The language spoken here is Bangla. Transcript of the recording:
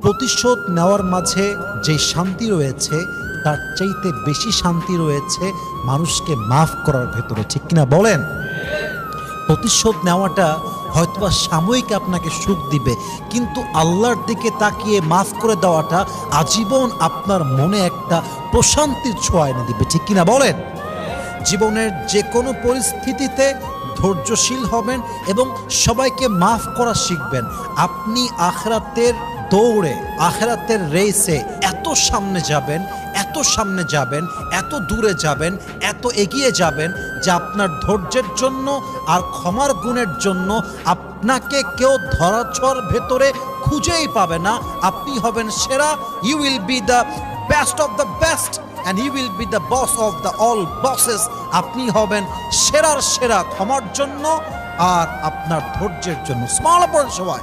প্রতিশোধ নেওয়ার মাঝে যে শান্তি রয়েছে তার চাইতে বেশি শান্তি রয়েছে মানুষকে মাফ করার ভেতরে, ঠিক কিনা বলেন? প্রতিশোধ নেওয়াটা হয়তোবা সাময়িক আপনাকে সুখ দিবে, কিন্তু আল্লাহর দিকে তাকিয়ে মাফ করে দেওয়াটা আজীবন আপনার মনে একটা প্রশান্তির ছোঁয়া এনে দিবে, ঠিক কিনা বলেন? জীবনের যে কোনো পরিস্থিতিতে ধৈর্যশীল হবেন এবং সবাইকে মাফ করা শিখবেন। আপনি আখিরাতের দৌড়ে, আখিরাতের রেসে এত সামনে যাবেন, এত সামনে যাবেন, এত দূরে যাবেন, এত এগিয়ে যাবেন যে আপনার ধৈর্যের জন্য আর ক্ষমার গুণের জন্য আপনাকে কেউ ধরাছোঁয়ার ভেতরে খুঁজেই পাবে না। আপনি হবেন সেরা। You will be the best of the best and he will be the boss of the all bosses. আপনি হবেন সেরার সেরা ক্ষমার জন্য আর আপনার ধৈর্যের জন্য। স্মল পড়েন সবাই।